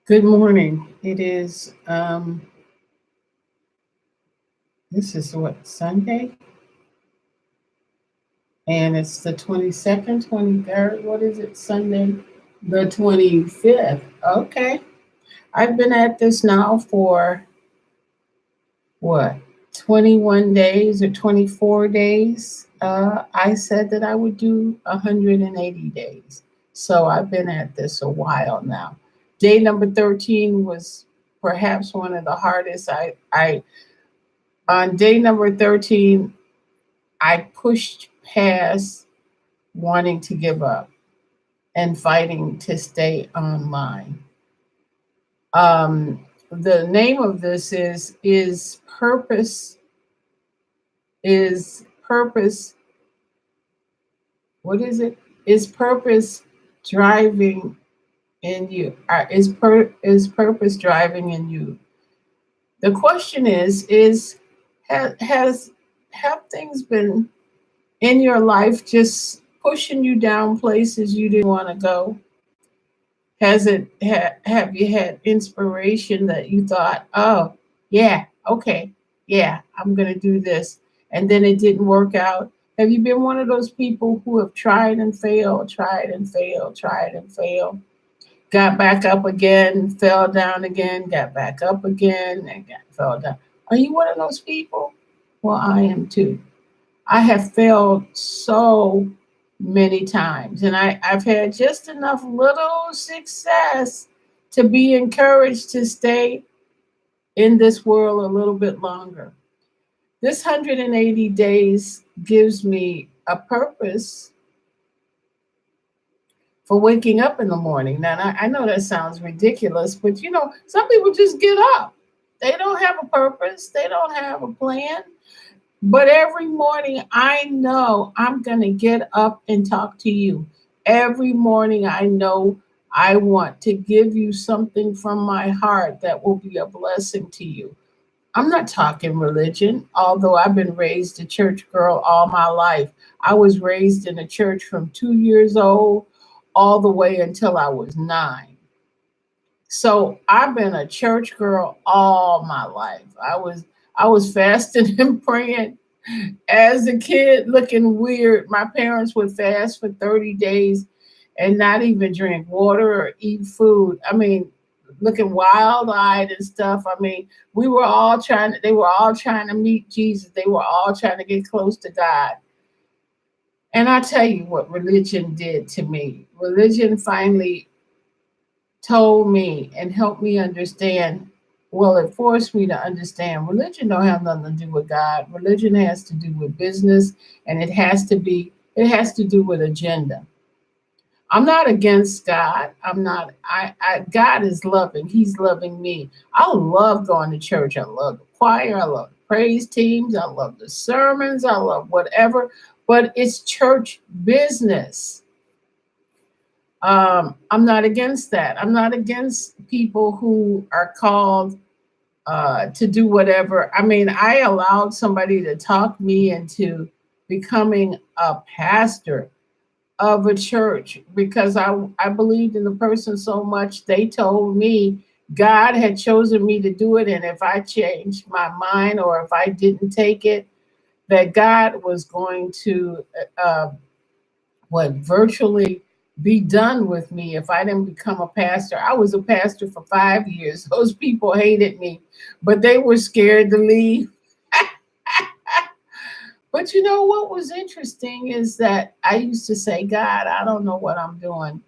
Good morning. This is what, Sunday? And it's the 22nd, 23rd. What is it? Sunday, the 25th. Okay. I've been at this now for what, 21 days or 24 days. I said that I would do 180 days. So I've been at this a while now. Day number 13 was perhaps one of the hardest. On day number 13, I pushed past wanting to give up and fighting to stay online. The name of this is purpose. What is it? Is purpose driving in you? Is purpose driving in you? The question is has have things been in your life just pushing you down places you didn't want to go? Have you had inspiration that you thought, oh, yeah, okay, yeah, I'm going to do this, and then it didn't work out? Have you been one of those people who have tried and failed, tried and failed, tried and failed, got back up again, fell down again, got back up again, and fell down? Are you one of those people? Well, I am too. I have failed so many times, and I've had just enough little success to be encouraged to stay in this world a little bit longer. This 180 days gives me a purpose for waking up in the morning. Now, I know that sounds ridiculous, but some people just get up. They don't have a purpose, they don't have a plan. But every morning, I know I'm going to get up and talk to you. Every morning, I know I want to give you something from my heart that will be a blessing to you. I'm not talking religion, although I've been raised a church girl all my life. I was raised in a church from 2 years old all the way until I was 9. So I've been a church girl all my life. I was fasting and praying as a kid, looking weird. My parents would fast for 30 days and not even drink water or eat food. I mean, looking wild eyed and stuff. I mean, they were all trying to meet Jesus. They were all trying to get close to God. And I tell you what religion did to me. Religion finally told me and helped me understand. Well, it forced me to understand religion don't have nothing to do with God. Religion has to do with business, and it has to do with agenda. I'm not against God. I'm not I God is loving. He's loving me. I love going to church. I love the choir. I love the praise teams. I love the sermons. I love whatever. But it's church business. I'm not against that. I'm not against people who are called to do whatever. I mean, I allowed somebody to talk me into becoming a pastor of a church because I believed in the person so much. They told me God had chosen me to do it. And if I changed my mind or if I didn't take it, that God was going to what virtually be done with me if I didn't become a pastor. I was a pastor for 5 years. Those people hated me, but they were scared to leave. But you know what was interesting is that I used to say, God, I don't know what I'm doing.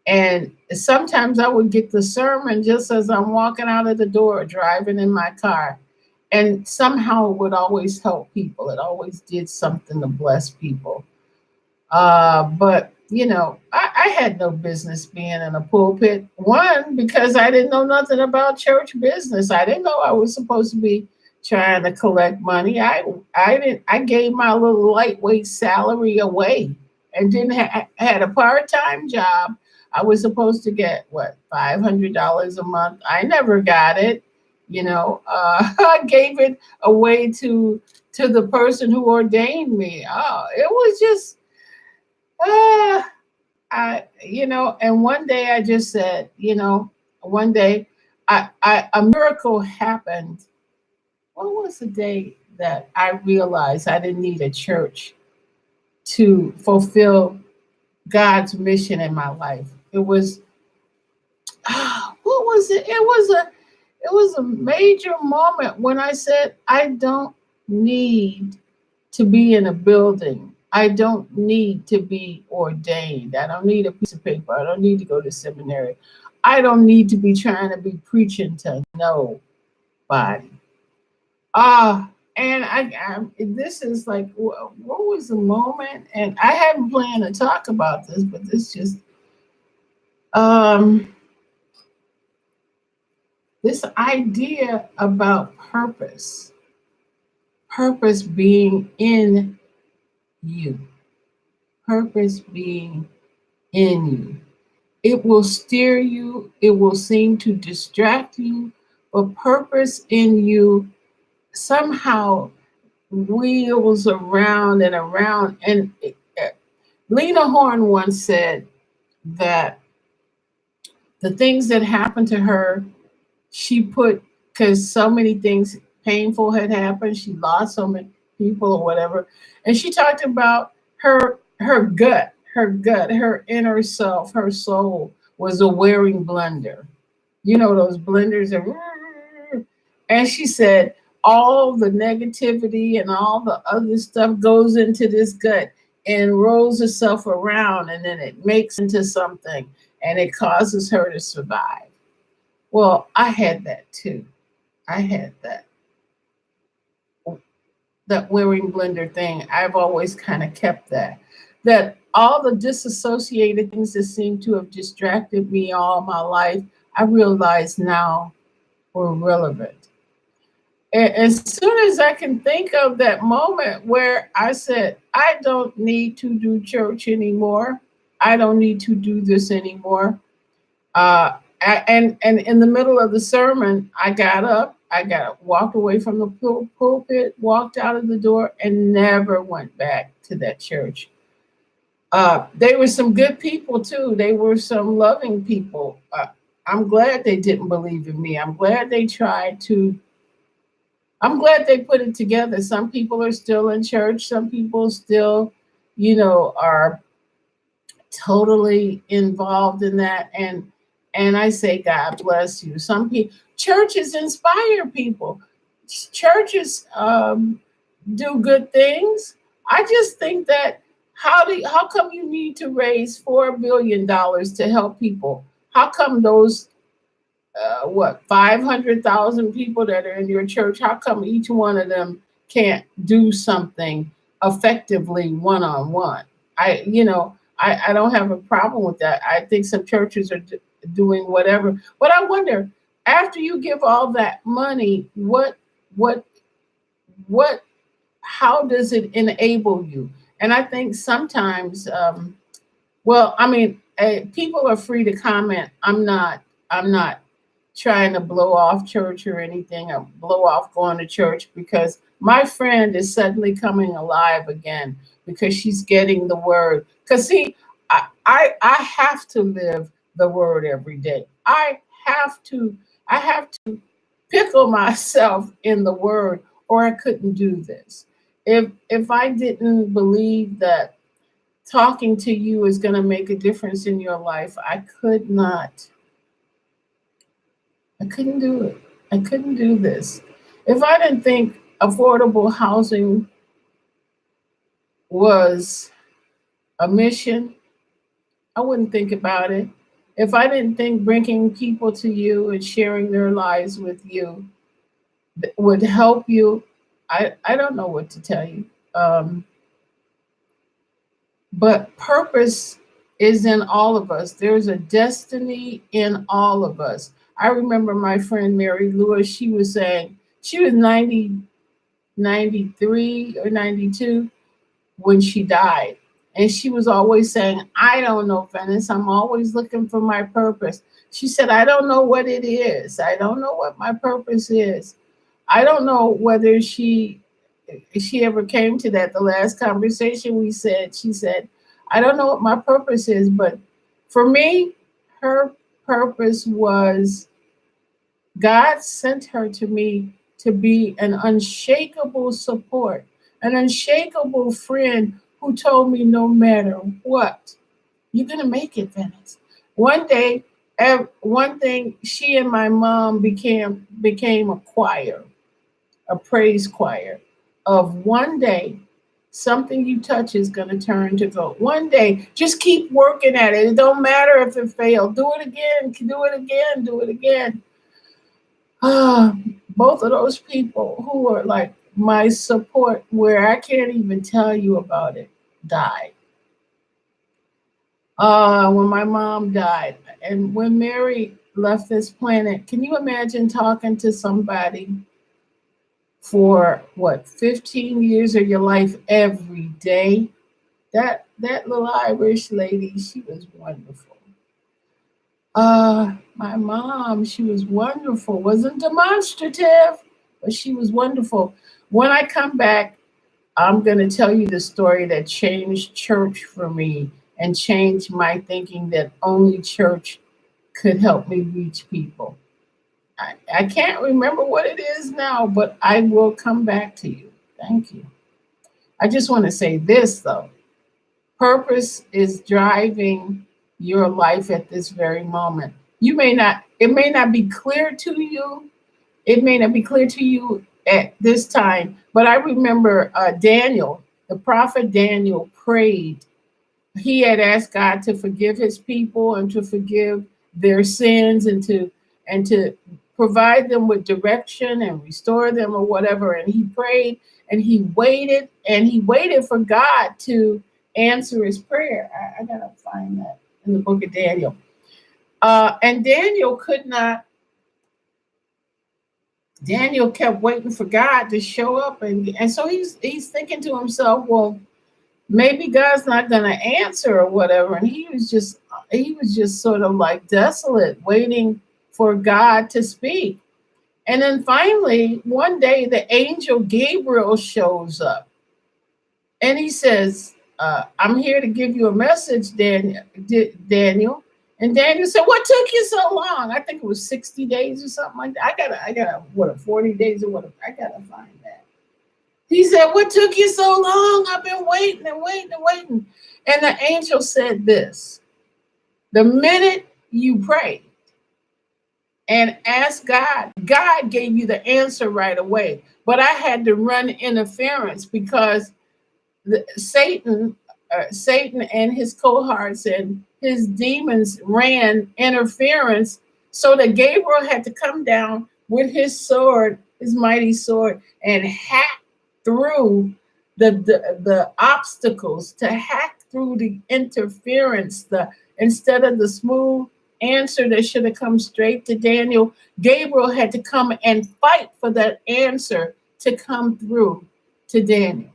And sometimes I would get the sermon just as I'm walking out of the door, driving in my car. And somehow it would always help people. It always did something to bless people. But I had no business being in a pulpit. One, because I didn't know nothing about church business. I didn't know I was supposed to be trying to collect money. I didn't. I gave my little lightweight salary away, and didn't had a part time job. I was supposed to get what, $500 a month. I never got it. I gave it away to the person who ordained me. Oh, it was just Ah, and one day I just said, one day, a miracle happened. What was the day that I realized I didn't need a church to fulfill God's mission in my life? It was what was it? It was a major moment when I said I don't need to be in a building. I don't need to be ordained. I don't need a piece of paper. I don't need to go to seminary. I don't need to be trying to be preaching to nobody. And this is like, what was the moment? And I haven't planned to talk about this, but this just, um, this idea about purpose being in you, purpose being in you. It will steer you, it will seem to distract you, but purpose in you somehow wheels around and around. And Lena Horne once said that the things that happened to her, she put, because so many things painful had happened, she lost so many people or whatever, and she talked about her gut, her inner self, her soul was a wearing blender. You know those blenders are, and she said all the negativity and all the other stuff goes into this gut and rolls itself around, and then it makes into something, and it causes her to survive. Well, I had that too. I had that wearing blender thing. I've always kind of kept that. That all the disassociated things that seem to have distracted me all my life, I realize now were relevant. And as soon as I can think of that moment where I said, I don't need to do church anymore, I don't need to do this anymore. And in the middle of the sermon, I got up, walked away from the pulpit, walked out of the door, and never went back to that church. They were some good people too. They were some loving people. I'm glad they didn't believe in me. I'm glad they tried to. I'm glad they put it together. Some people are still in church. Some people still, are totally involved in that. And I say, God bless you. Some people, churches inspire people. Churches do good things. I just think that how come you need to raise $4 billion to help people? How come those 500,000 people that are in your church? How come each one of them can't do something effectively one on one? I don't have a problem with that. I think some churches are doing whatever, but I wonder, after you give all that money, what what how does it enable you? And I think sometimes, well, I mean, people are free to comment. I'm not trying to blow off church or anything, or blow off going to church, because my friend is suddenly coming alive again because she's getting the word. Because see, I have to live the word every day. I have to pickle myself in the word, or I couldn't do this. If I didn't believe that talking to you is going to make a difference in your life, I couldn't do it. I couldn't do this. If I didn't think affordable housing was a mission, I wouldn't think about it. If I didn't think bringing people to you and sharing their lives with you would help you, I don't know what to tell you. Um, but purpose is in all of us. There's a destiny in all of us. I remember my friend Mary Lewis, she was saying, she was 93 or 92 when she died. And she was always saying, I don't know, Venice. I'm always looking for my purpose. She said, I don't know what it is. I don't know what my purpose is. I don't know whether she ever came to that. The last conversation she said, I don't know what my purpose is, but for me, her purpose was God sent her to me to be an unshakable support, an unshakable friend who told me no matter what, you're going to make it, Venice. One day, one thing, she and my mom became a choir, a praise choir of one day. Something you touch is going to turn to gold. One day, just keep working at it. It don't matter if it failed. Do it again. Do it again. Do it again. Ah, both of those people who were like my support, where I can't even tell you about it, died. When my mom died, and when Mary left this planet, can you imagine talking to somebody for what 15 years of your life every day? That little Irish lady, she was wonderful. My mom, she was wonderful. Wasn't demonstrative, but she was wonderful. When I come back, I'm going to tell you the story that changed church for me and changed my thinking that only church could help me reach people. I can't remember what it is now, but I will come back to you. Thank you. I just want to say this, though. Purpose is driving your life at this very moment. It may not be clear to you. It may not be clear to you at this time, but I remember Daniel, the prophet Daniel prayed. He had asked God to forgive his people and to forgive their sins and to provide them with direction and restore them or whatever. And he prayed and he waited for God to answer his prayer. I gotta find that in the book of Daniel. And Daniel could not. Daniel kept waiting for God to show up, and so he's thinking to himself, well, maybe God's not going to answer or whatever. And he was just sort of like desolate, waiting for God to speak. And then finally, one day, the angel Gabriel shows up, and he says, "I'm here to give you a message, Daniel." And Daniel said, "What took you so long?" I think it was 60 days or something like that. I gotta, what, 40 days or what? I gotta find that. He said, "What took you so long? I've been waiting and waiting and waiting." And the angel said this: the minute you prayed and asked God, God gave you the answer right away. But I had to run interference because Satan and his cohorts and his demons ran interference, so that Gabriel had to come down with his sword, his mighty sword, and hack through the obstacles, to hack through the interference. The Instead of the smooth answer that should have come straight to Daniel, Gabriel had to come and fight for that answer to come through to Daniel.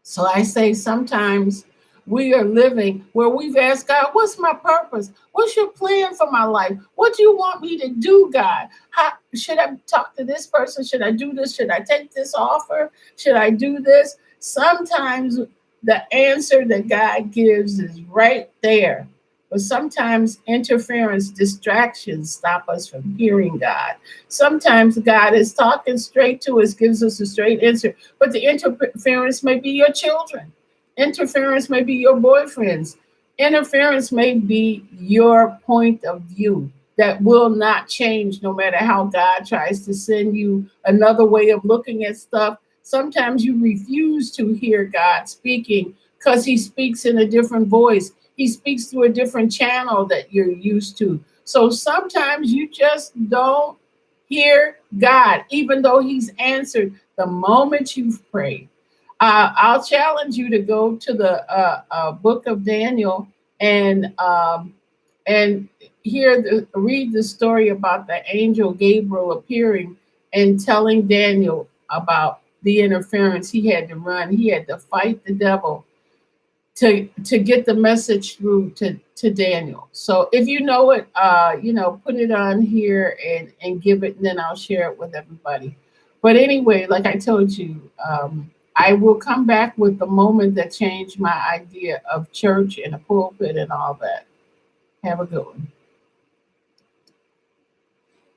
So I say sometimes we are living where we've asked God, what's my purpose? What's your plan for my life? What do you want me to do, God? How should I talk to this person? Should I do this? Should I take this offer? Should I do this? Sometimes the answer that God gives is right there. But sometimes interference, distractions stop us from hearing God. Sometimes God is talking straight to us, gives us a straight answer, but the interference may be your children. Interference may be your boyfriends. Interference may be your point of view that will not change no matter how God tries to send you another way of looking at stuff. Sometimes you refuse to hear God speaking because he speaks in a different voice. He speaks through a different channel that you're used to. So sometimes you just don't hear God, even though he's answered the moment you've prayed. I'll challenge you to go to the book of Daniel and read the story about the angel Gabriel appearing and telling Daniel about the interference he had to run. He had to fight the devil to get the message through to Daniel. So if you know it, put it on here and give it, and then I'll share it with everybody. But anyway, like I told you, I will come back with the moment that changed my idea of church and a pulpit and all that. Have a good one.